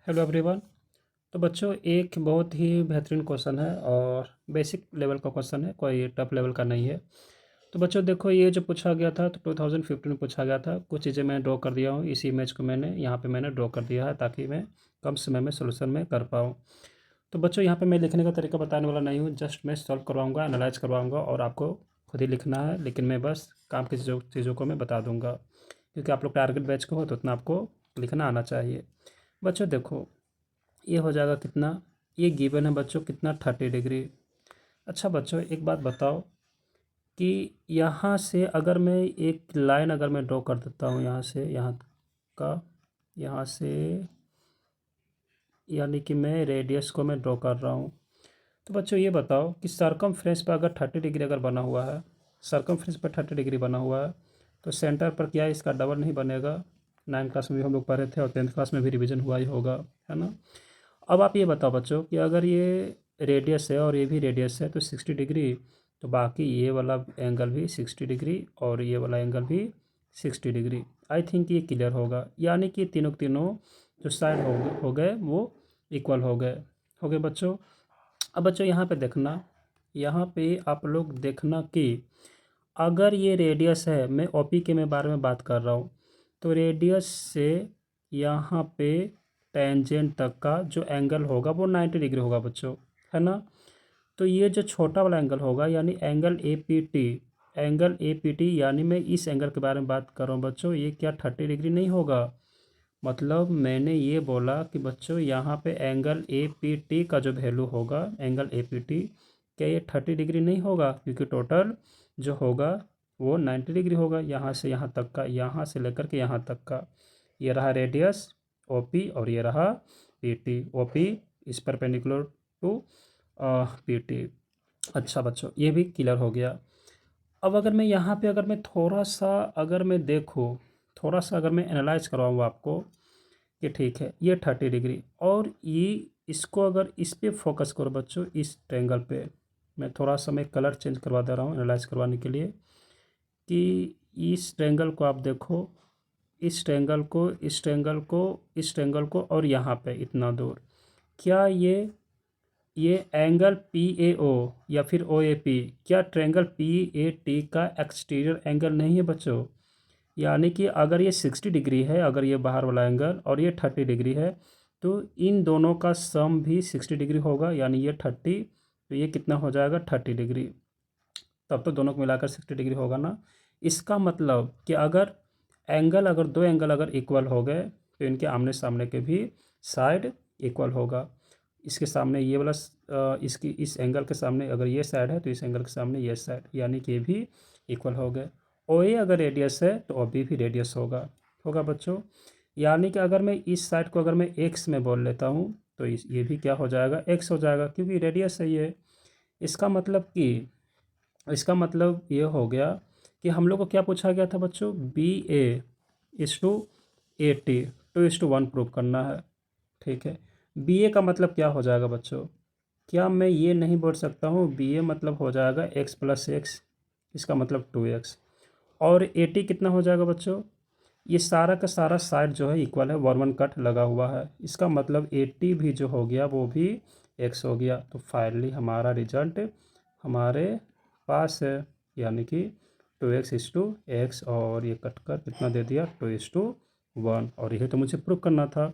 Hello everyone. तो बच्चों एक बहुत ही बेहतरीन क्वेश्चन है और बेसिक लेवल का क्वेश्चन है, कोई टफ लेवल का नहीं है। तो बच्चों देखो, ये जो पूछा गया था तो 2015 में पूछा गया था। कुछ चीज़ें मैं ड्रॉ कर दिया हूँ, इसी इमेज को मैंने यहाँ पे ड्रॉ कर दिया है ताकि मैं कम समय में सोल्यूशन में कर पाऊँ। तो बच्चों यहाँ पे मैं लिखने का तरीका बताने वाला नहीं हूँ, जस्ट मैं सॉल्व करवाऊँगा, एनालाइज करवाऊँगा और आपको खुद ही लिखना है। लेकिन मैं बस काम की चीज़ों को मैं बता दूँगा, क्योंकि आप लोग टारगेट बैच को हो तो उतना आपको लिखना आना चाहिए। बच्चों देखो, ये हो जाएगा कितना, ये गिवन है बच्चों कितना, 30 डिग्री। अच्छा बच्चों एक बात बताओ कि यहाँ से अगर मैं एक लाइन अगर मैं ड्रॉ कर देता हूँ यहाँ से यहाँ का, यहाँ से यानी कि मैं रेडियस को मैं ड्रॉ कर रहा हूँ। तो बच्चों ये बताओ कि सरकमफ्रेंस पर अगर 30 डिग्री अगर बना हुआ है, सरकमफ्रेंस पर 30 डिग्री बना हुआ है, तो सेंटर पर क्या इसका डबल नहीं बनेगा? 9 क्लास में भी हम लोग पढ़े थे और 10th क्लास में भी रिवीजन हुआ ही होगा, है ना। अब आप ये बताओ बच्चों कि अगर ये रेडियस है और ये भी रेडियस है तो 60 डिग्री, तो बाकी ये वाला एंगल भी 60 डिग्री और ये वाला एंगल भी 60 डिग्री। आई थिंक ये क्लियर होगा, यानी कि तीनों के तीनों जो साइड हो गए वो इक्वल हो गए बच्चों। अब बच्चों यहाँ पे देखना, यहाँ पे आप लोग देखना कि अगर ये रेडियस है, मैं ओपी के बारे में बात कर रहा हूँ, तो रेडियस से यहाँ पे टेंजेंट तक का जो एंगल होगा वो 90 डिग्री होगा बच्चों, है ना। तो ये जो छोटा वाला एंगल होगा यानी angle A P T, angle A P T यानी मैं इस एंगल के बारे में बात कर रहा हूँ बच्चों, ये क्या 30 डिग्री नहीं होगा? मतलब मैंने ये बोला कि बच्चों यहाँ पे एंगल ए पी टी का जो वैल्यू होगा, एंगल ए पी टी, क्या ये 30 डिग्री नहीं होगा? क्योंकि टोटल जो होगा वो 90 डिग्री होगा, यहाँ से यहाँ तक का, यहाँ से लेकर के यहाँ तक का। ये रहा रेडियस ओ पी और ये रहा पी टी। ओ पी इस परपेंडिकुलर टू पी टी। अच्छा बच्चों ये भी क्लियर हो गया। अब अगर मैं यहाँ पे अगर मैं थोड़ा सा अगर मैं देखूँ, थोड़ा सा अगर मैं एनालाइज करवाऊँ आपको कि ठीक है ये 30 डिग्री, और ये इसको अगर इस पे फोकस करो बच्चों, इस ट्रेंगल पे, मैं थोड़ा सा मैं कलर चेंज करवा दे रहा हूँ एनालाइज करवाने के लिए, कि इस ट्रेंगल को आप देखो, इस ट्रेंगल को, इस ट्रेंगल को, इस ट्रेंगल को और यहाँ पे इतना दूर, क्या ये एंगल पी ए ओ या फिर ओ ए पी, क्या ट्रेंगल पी ए टी का एक्सटीरियर एंगल नहीं है बच्चों? यानी कि अगर ये 60 डिग्री है, अगर ये बाहर वाला एंगल और ये 30 डिग्री है, तो इन दोनों का सम भी 60 डिग्री होगा, यानी ये 30, तो ये कितना हो जाएगा 30 डिग्री। तब तो दोनों को मिलाकर 60 डिग्री होगा ना। इसका मतलब कि अगर दो एंगल अगर इक्वल हो गए तो इनके आमने सामने के भी साइड इक्वल होगा। इसके सामने ये वाला इसकी इस एंगल के सामने अगर ये साइड है तो इस एंगल के सामने ये साइड, यानी कि ये भी इक्वल हो गए। ओ ए अगर रेडियस है तो ओ बी भी रेडियस होगा बच्चों। यानी कि अगर मैं इस साइड को अगर मैं एक्स में बोल लेता हूँ तो ये भी क्या हो जाएगा, एक्स हो जाएगा, क्योंकि रेडियस है ये। इसका मतलब कि इसका मतलब ये हो गया कि हम लोग को क्या पूछा गया था बच्चों, बी ए इस टू ए टी 2:1 प्रूव करना है। ठीक है, बी ए का मतलब क्या हो जाएगा बच्चों? क्या मैं ये नहीं बोल सकता हूँ बी ए मतलब हो जाएगा एक्स प्लस एक्स, इसका मतलब 2x, और ए टी कितना हो जाएगा बच्चों? ये सारा का सारा साइड जो है इक्वल है, 1 1 कट लगा हुआ है, इसका मतलब ए टी भी जो हो गया वो भी एक्स हो गया। तो फाइनली हमारा रिजल्ट हमारे पास है, यानी कि 2x/x, और ये कट कर कितना दे दिया 2:1, और यही तो मुझे प्रूव करना था।